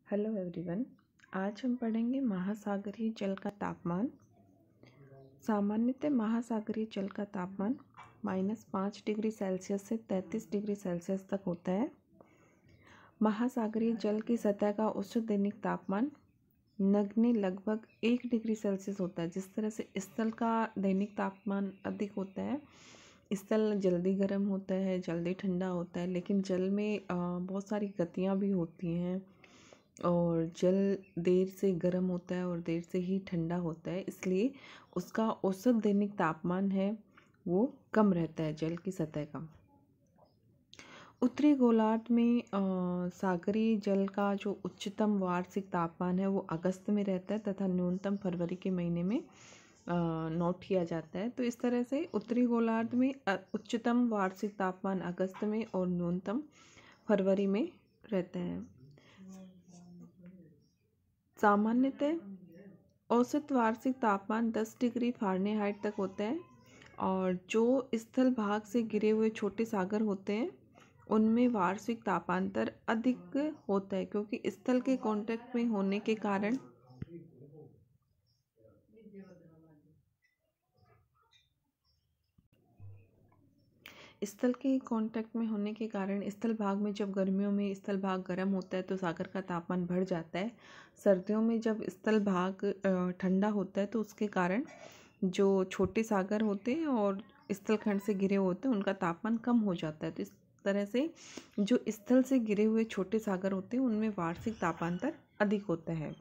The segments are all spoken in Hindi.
Hello everyone. आज हम पढ़ेंगे महासागरीय जल का तापमान। सामान्यतः महासागरीय जल का तापमान -5 डिग्री सेल्सियस से 33 डिग्री सेल्सियस तक होता है। महासागरीय जल की सतह का औसत दैनिक तापमान नगण्य लगभग 1 डिग्री सेल्सियस होता है। जिस तरह से स्थल का दैनिक तापमान अधिक होता है, स्थल जल्दी गर्म होता है, जल्दी ठंडा होता है, लेकिन जल में बहुत सारी गतियाँ भी होती हैं और जल देर से गर्म होता है और देर से ही ठंडा होता है, इसलिए उसका औसत दैनिक तापमान है वो कम रहता है जल की सतह का। उत्तरी गोलार्ध में सागरीय जल का जो उच्चतम वार्षिक तापमान है वो अगस्त में रहता है तथा न्यूनतम फरवरी के महीने में नोट किया जाता है। तो इस तरह से उत्तरी गोलार्ध में उच्चतम वार्षिक तापमान अगस्त में और न्यूनतम फरवरी में रहता है। सामान्यतः औसत वार्षिक तापमान 10 डिग्री फ़ारेनहाइट तक होता है और जो स्थल भाग से घिरे हुए छोटे सागर होते हैं उनमें वार्षिक तापांतर अधिक होता है, क्योंकि स्थल के कांटेक्ट में होने के कारण स्थल भाग में जब गर्मियों में स्थल भाग गर्म होता है तो सागर का तापमान बढ़ जाता है। सर्दियों में जब स्थल भाग ठंडा होता है तो उसके कारण जो छोटे सागर होते हैं और स्थल खंड से घिरे होते हैं उनका तापमान कम हो जाता है। तो इस तरह से जो स्थल से घिरे हुए छोटे सागर होते हैं उनमें वार्षिक तापांतर अधिक होता है।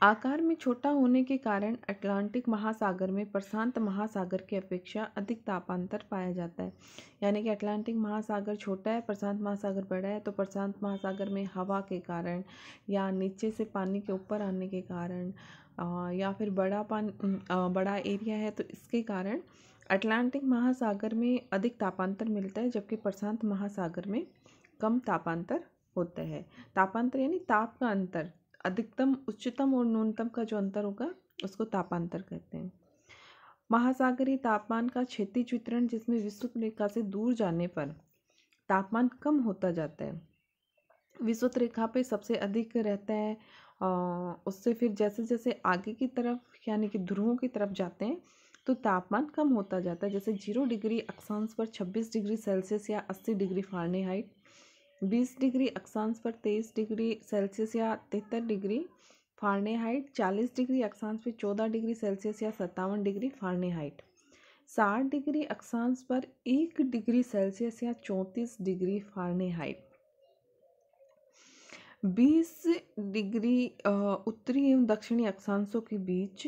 आकार में छोटा होने के कारण अटलांटिक महासागर में प्रशांत महासागर की अपेक्षा अधिक तापांतर पाया जाता है। यानी कि अटलांटिक महासागर छोटा है, प्रशांत महासागर बड़ा है, तो प्रशांत महासागर में हवा के कारण या नीचे से पानी के ऊपर आने के कारण या फिर बड़ा एरिया है तो इसके कारण अटलांटिक महासागर में अधिक तापांतर मिलता है, जबकि प्रशांत महासागर में कम तापांतर होता है। तापांतर यानी ताप का अंतर, अधिकतम उच्चतम और न्यूनतम का जो अंतर होगा उसको तापांतर कहते हैं। महासागरीय तापमान का क्षैतिज वितरण, जिसमें विषुवत रेखा से दूर जाने पर तापमान कम होता जाता है। विषुवत रेखा पे सबसे अधिक रहता है, उससे फिर जैसे जैसे आगे की तरफ यानी कि ध्रुवों की तरफ जाते हैं तो तापमान कम होता जाता है। जैसे 0 डिग्री अक्षांश पर 26 डिग्री सेल्सियस या 80 डिग्री फ़ारेनहाइट, 20 डिग्री अक्षांश पर 23 डिग्री सेल्सियस या 73 डिग्री फ़ारेनहाइट, 40 डिग्री अक्षांश पर 14 डिग्री सेल्सियस या 57 डिग्री फ़ारेनहाइट, 60 डिग्री अक्षांश पर 1 डिग्री सेल्सियस या 34 डिग्री फ़ारेनहाइट, 20 डिग्री उत्तरी एवं दक्षिणी अक्षांशों के बीच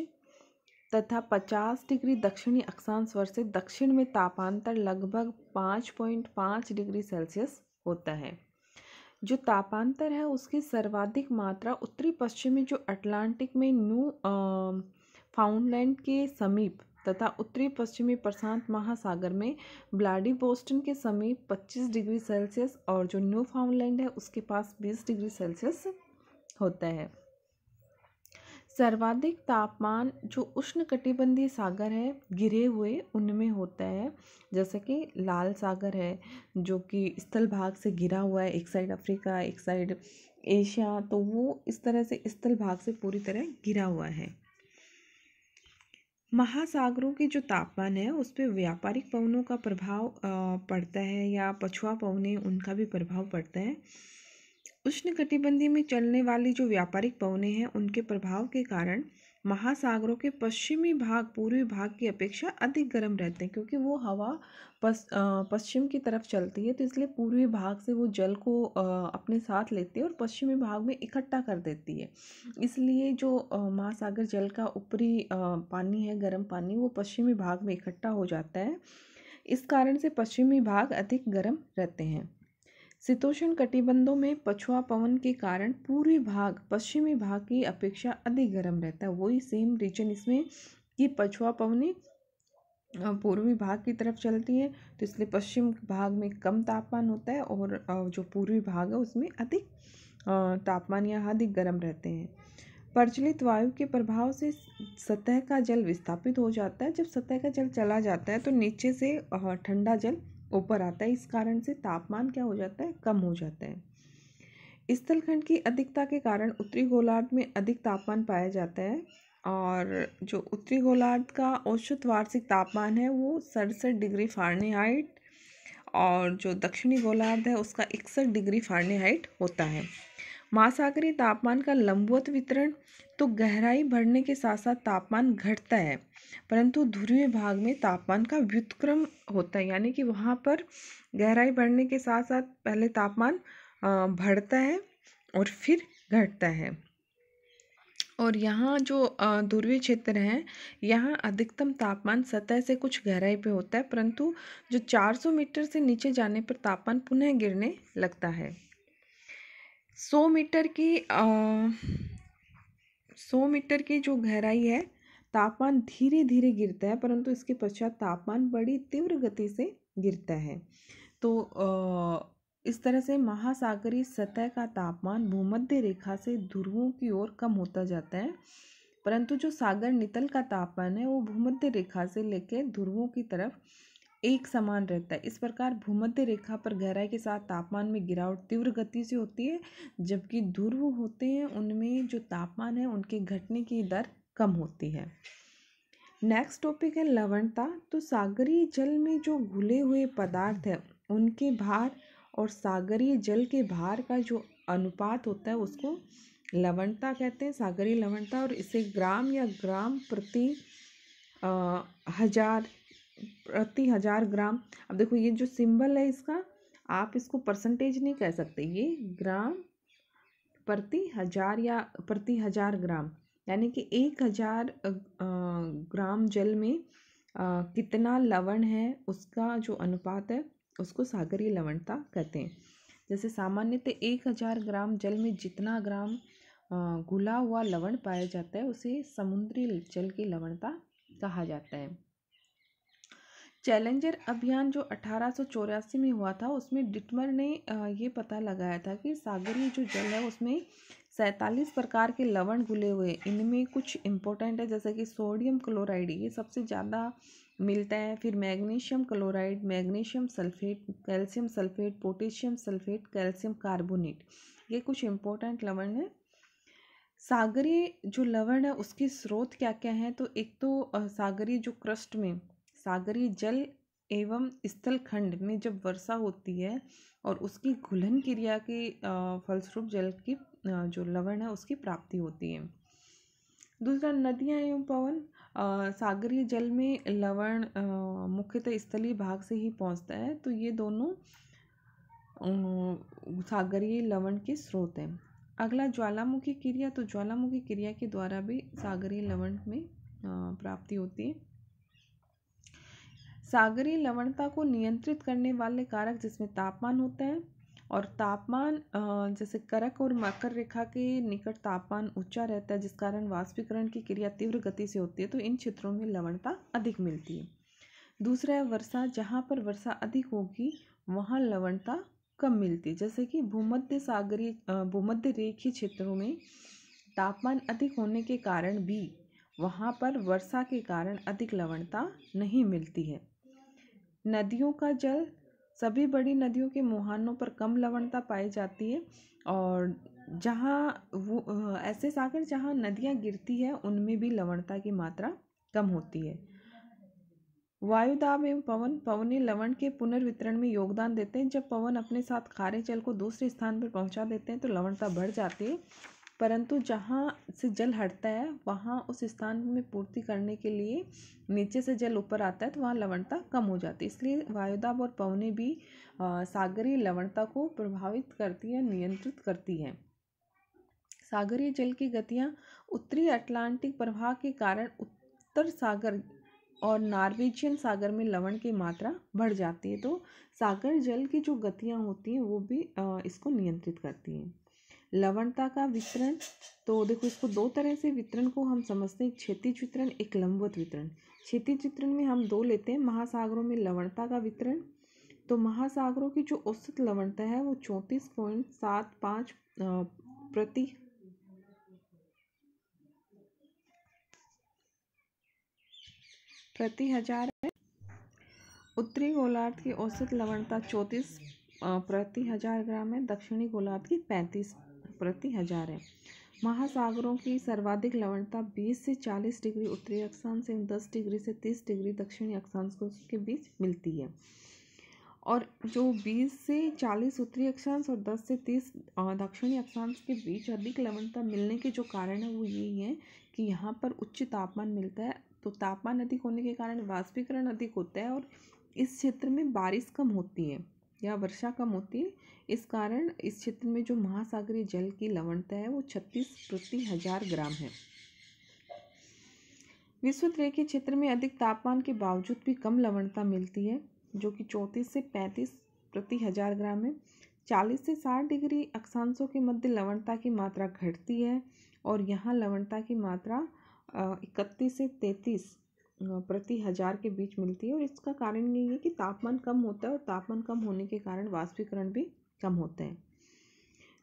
तथा 50 डिग्री दक्षिणी अक्षांश वर्ष से दक्षिण में तापांतर लगभग 5.5 डिग्री सेल्सियस होता है। जो तापांतर है उसकी सर्वाधिक मात्रा उत्तरी पश्चिमी जो अटलांटिक में न्यू फाउंडलैंड के समीप तथा उत्तरी पश्चिमी प्रशांत महासागर में व्लादिवोस्टोक के समीप 25 डिग्री सेल्सियस और जो न्यू फाउंडलैंड है उसके पास 20 डिग्री सेल्सियस होता है। सर्वाधिक तापमान जो उष्णकटिबंधीय सागर है घिरे हुए उनमें होता है, जैसे कि लाल सागर है जो कि स्थल भाग से घिरा हुआ है, एक साइड अफ्रीका एक साइड एशिया, तो वो इस तरह से स्थल भाग से पूरी तरह घिरा हुआ है। महासागरों के जो तापमान है उस पर व्यापारिक पवनों का प्रभाव पड़ता है या पछुआ पवनें उनका भी प्रभाव पड़ता है। उष्णकटिबंधीय में चलने वाली जो व्यापारिक पवनें हैं उनके प्रभाव के कारण महासागरों के पश्चिमी भाग पूर्वी भाग की अपेक्षा अधिक गर्म रहते हैं, क्योंकि वो हवा पश्चिम की तरफ चलती है तो इसलिए पूर्वी भाग से वो जल को अपने साथ लेती है और पश्चिमी भाग में इकट्ठा कर देती है। इसलिए जो महासागर जल का ऊपरी पानी है, गर्म पानी, वो पश्चिमी भाग में इकट्ठा हो जाता है। इस कारण से पश्चिमी भाग अधिक गर्म रहते हैं। शीतोष्ण कटिबंधों में पछुआ पवन के कारण पूर्वी भाग पश्चिमी भाग की अपेक्षा अधिक गर्म रहता है। वही सेम रीजन इसमें कि पछुआ पवनें पूर्वी भाग की तरफ चलती हैं तो इसलिए पश्चिम भाग में कम तापमान होता है और जो पूर्वी भाग है उसमें अधिक तापमान या अधिक गर्म रहते हैं। प्रचलित वायु के प्रभाव से सतह का जल विस्थापित हो जाता है। जब सतह का जल चला जाता है तो नीचे से ठंडा जल ऊपर आता है, इस कारण से तापमान क्या हो जाता है, कम हो जाता है। स्थलखंड की अधिकता के कारण उत्तरी गोलार्ध में अधिक तापमान पाया जाता है और जो उत्तरी गोलार्ध का औसत वार्षिक तापमान है वो 67 डिग्री फ़ारेनहाइट और जो दक्षिणी गोलार्ध है उसका 61 डिग्री फ़ारेनहाइट होता है। महासागरीय तापमान का लंबवत वितरण, तो गहराई बढ़ने के साथ साथ तापमान घटता है, परंतु ध्रुवीय भाग में तापमान का व्युत्क्रम होता है, यानी कि वहाँ पर गहराई बढ़ने के साथ साथ पहले तापमान बढ़ता है और फिर घटता है। और यहाँ जो ध्रुवीय क्षेत्र हैं, यहाँ अधिकतम तापमान सतह से कुछ गहराई पे होता है, परंतु जो 400 मीटर से नीचे जाने पर तापमान पुनः गिरने लगता है। 100 मीटर की 100 मीटर की जो गहराई है, तापमान धीरे धीरे गिरता है, परंतु इसके पश्चात तापमान बड़ी तीव्र गति से गिरता है। तो इस तरह से महासागरीय सतह का तापमान भूमध्य रेखा से ध्रुवों की ओर कम होता जाता है, परंतु जो सागर नितल का तापमान है वो भूमध्य रेखा से लेकर ध्रुवों की तरफ एक समान रहता है। इस प्रकार भूमध्य रेखा पर गहराई के साथ तापमान में गिरावट तीव्र गति से होती है, जबकि ध्रुव होते हैं उनमें जो तापमान है उनके घटने की दर कम होती है। नेक्स्ट टॉपिक है लवणता। तो सागरीय जल में जो घुले हुए पदार्थ है उनके भार और सागरीय जल के भार का जो अनुपात होता है उसको लवणता कहते हैं, सागरीय लवणता। और इसे ग्राम या ग्राम प्रति हजार ग्राम। अब देखो ये जो सिंबल है इसका, आप इसको परसेंटेज नहीं कह सकते, ये ग्राम प्रति हजार या प्रति हजार ग्राम, यानी कि 1000 ग्राम जल में कितना लवण है उसका जो अनुपात है उसको सागरीय लवणता कहते हैं। जैसे सामान्यतः 1000 ग्राम जल में जितना ग्राम घुला हुआ लवण पाया जाता है उसे समुद्री जल की लवणता कहा जाता है। चैलेंजर अभियान जो 1884 में हुआ था उसमें डिटमर ने ये पता लगाया था कि सागरीय जो जल है उसमें 47 प्रकार के लवण घुले हुए। इनमें कुछ इम्पोर्टेंट है जैसे कि सोडियम क्लोराइड, ये सबसे ज़्यादा मिलता है। फिर magnesium chloride, magnesium sulphate, calcium sulphate, potassium sulphate, calcium carbonate, ये कुछ इम्पोर्टेंट लवण है। सागरीय जो लवण है उसके स्रोत क्या क्या हैं, तो एक तो सागरीय जो क्रस्ट में सागरीय जल एवं स्थलखंड में जब वर्षा होती है और उसकी घुलन क्रिया के फलस्वरूप जल की जो लवण है उसकी प्राप्ति होती है। दूसरा नदियाँ एवं पवन। सागरीय जल में लवण मुख्यतः स्थलीय भाग से ही पहुँचता है, तो ये दोनों सागरीय लवण के स्रोत हैं। अगला ज्वालामुखी क्रिया। तो ज्वालामुखी क्रिया के द्वारा भी सागरीय लवण में प्राप्ति होती है। सागरीय लवणता को नियंत्रित करने वाले कारक जिसमें तापमान होता है, और तापमान जैसे करक और मकर रेखा के निकट तापमान ऊंचा रहता है जिस कारण वाष्पीकरण की क्रिया तीव्र गति से होती है, तो इन क्षेत्रों में लवणता अधिक मिलती है। दूसरा है वर्षा। जहाँ पर वर्षा अधिक होगी वहाँ लवणता कम मिलती है, जैसे कि भूमध्य रेखीय क्षेत्रों में तापमान अधिक होने के कारण भी वहाँ पर वर्षा के कारण अधिक लवणता नहीं मिलती है। नदियों का जल। सभी बड़ी नदियों के मुहानों पर कम लवणता पाई जाती है, और जहाँ वो ऐसे सागर जहाँ नदियाँ गिरती है उनमें भी लवणता की मात्रा कम होती है। वायुदाब एवं पवन। पवनी लवण के पुनर्वितरण में योगदान देते हैं। जब पवन अपने साथ खारे जल को दूसरे स्थान पर पहुंचा देते हैं तो लवणता बढ़ जाती है, परंतु जहाँ से जल हटता है वहाँ उस स्थान में पूर्ति करने के लिए नीचे से जल ऊपर आता है तो वहाँ लवणता कम हो जाती है। इसलिए वायुदाब और पवनी भी सागरीय लवणता को प्रभावित करती है, नियंत्रित करती है। सागरीय जल की गतियाँ। उत्तरी अटलांटिक प्रवाह के कारण उत्तर सागर और नॉर्वेजियन सागर में लवण की मात्रा बढ़ जाती है, तो सागर जल की जो गतियाँ होती हैं वो भी इसको नियंत्रित करती हैं। लवणता का वितरण। तो देखो इसको दो तरह से वितरण को हम समझते हैं, एक क्षैतिज वितरण, एक लंबवत वितरण। क्षैतिज वितरण में हम दो लेते हैं। महासागरों में लवणता का वितरण। तो महासागरों की जो औसत लवणता है वो 34.75 प्रति हजार है। उत्तरी गोलार्ध की औसत लवणता 34 प्रति 1000 ग्राम है, दक्षिणी गोलार्ध की 35 प्रति 1000 है। महासागरों की सर्वाधिक लवणता 20 से 40 डिग्री उत्तरी अक्षांश एवं 10 डिग्री से 30 डिग्री दक्षिणी अक्षांश के बीच मिलती है। और जो 20 से 40 उत्तरी अक्षांश और 10 से 30 दक्षिणी अक्षांश के बीच अधिक लवणता मिलने के जो कारण है वो यही है कि यहाँ पर उच्च तापमान मिलता है। तो तापमान अधिक होने के कारण वाष्पीकरण अधिक होता है और इस क्षेत्र में बारिश कम होती है या वर्षा कम होती है। इस कारण इस क्षेत्र में जो महासागरीय जल की लवणता है वो 36 प्रति 1000 ग्राम है। विषुवत क्षेत्र में अधिक तापमान के बावजूद भी कम लवणता मिलती है, जो कि 34 से 35 प्रति 1000 ग्राम है। 40 से 60 डिग्री अक्षांशों के मध्य लवणता की मात्रा घटती है और यहाँ लवणता की मात्रा 31 से 33 प्रति 1000 के बीच मिलती है। और इसका कारण यही है कि तापमान कम होता है और तापमान कम होने के कारण वाष्पीकरण भी कम होता है।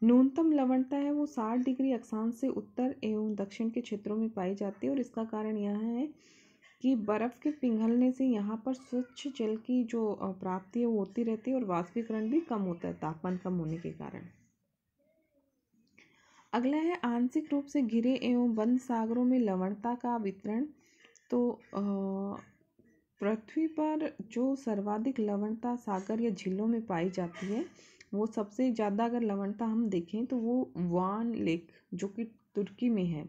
न्यूनतम लवणता है वो 60 डिग्री अक्षांश से उत्तर एवं दक्षिण के क्षेत्रों में पाई जाती है और इसका कारण यह है कि बर्फ़ के पिघलने से यहाँ पर स्वच्छ जल की जो प्राप्ति है वो होती रहती है और वाष्पीकरण भी कम होता है तापमान कम होने के कारण। अगला है आंशिक रूप से घिरे एवं बंद सागरों में लवणता का वितरण। तो पृथ्वी पर जो सर्वाधिक लवणता सागर या झीलों में पाई जाती है वो सबसे ज़्यादा अगर लवणता हम देखें तो वो वान लेक जो कि तुर्की में है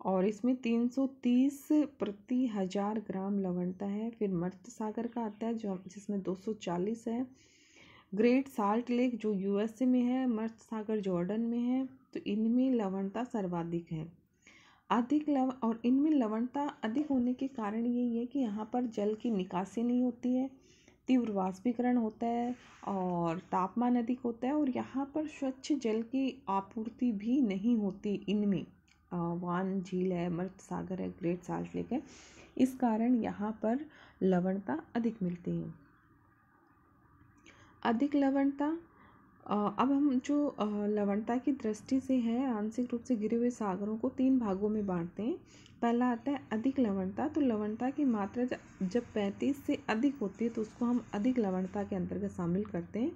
और इसमें 330 प्रति 1000 ग्राम लवणता है। फिर मर्त सागर का आता है जो जिसमें 240 है। ग्रेट साल्ट लेक जो यूएसए में है, मर्त सागर जॉर्डन में है। तो इनमें लवणता सर्वाधिक है। और इनमें लवणता अधिक होने के कारण यही है कि यहाँ पर जल की निकासी नहीं होती है, तीव्र वाष्पीकरण होता है और तापमान अधिक होता है और यहाँ पर स्वच्छ जल की आपूर्ति भी नहीं होती। इनमें वान झील है, मर्त सागर है, ग्रेट साल्ट लेक है, इस कारण यहाँ पर लवणता अधिक मिलती है। अधिक लवणता अब हम जो लवणता की दृष्टि से है आंशिक रूप से घिरे हुए सागरों को 3 भागों में बांटते हैं। पहला आता है अधिक लवणता। तो लवणता की मात्रा जब 35 से अधिक होती है तो उसको हम अधिक लवणता के अंतर्गत शामिल करते हैं।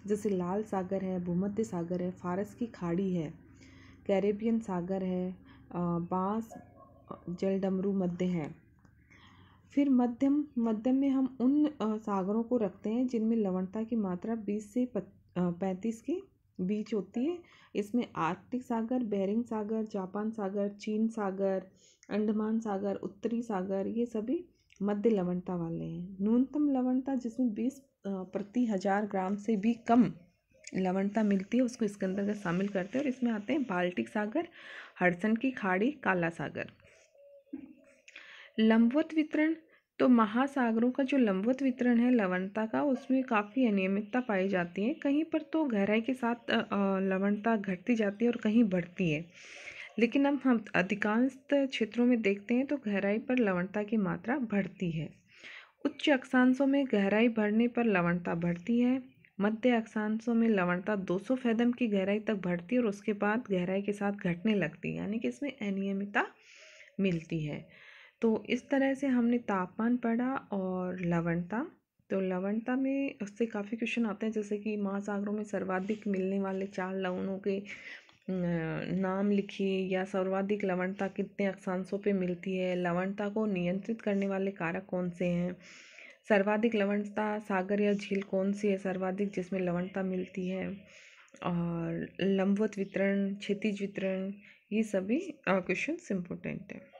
जैसे लाल सागर है, भूमध्य सागर है, फारस की खाड़ी है, कैरेबियन सागर है, बांस जलडमरू मध्य है। फिर मध्यम में हम उन सागरों को रखते हैं जिनमें लवणता की मात्रा 20 से 35 के बीच होती है। इसमें आर्कटिक सागर, बेरिंग सागर, जापान सागर, चीन सागर, अंडमान सागर, उत्तरी सागर, ये सभी मध्य लवणता वाले हैं। न्यूनतम लवणता जिसमें 20 प्रति 1000 ग्राम से भी कम लवणता मिलती है उसको इसके अंतर्गत शामिल करते हैं और इसमें आते हैं बाल्टिक सागर, हडसन की खाड़ी, काला सागर। लंबवत वितरण। तो महासागरों का जो लंबवत वितरण है लवणता का उसमें काफ़ी अनियमितता पाई जाती है। कहीं पर तो गहराई के साथ लवणता घटती जाती है और कहीं बढ़ती है, लेकिन अब हम अधिकांश क्षेत्रों में देखते हैं तो गहराई पर लवणता की मात्रा बढ़ती है। उच्च अक्षांशों में गहराई बढ़ने पर लवणता बढ़ती है। मध्य अक्षांशों में लवणता 200 फैदम की गहराई तक बढ़ती है और उसके बाद गहराई के साथ घटने लगती है, यानी कि इसमें अनियमितता मिलती है। तो इस तरह से हमने तापमान पढ़ा और लवणता। तो लवणता में उससे काफ़ी क्वेश्चन आते हैं, जैसे कि महासागरों में सर्वाधिक मिलने वाले 4 लवणों के नाम लिखिए या सर्वाधिक लवणता कितने अक्षांशों पे मिलती है, लवणता को नियंत्रित करने वाले कारक कौन से हैं, सर्वाधिक लवणता सागर या झील कौन सी है सर्वाधिक जिसमें लवणता मिलती है, और लंबवत वितरण, क्षैतिज वितरण, ये सभी क्वेश्चन इम्पोर्टेंट है।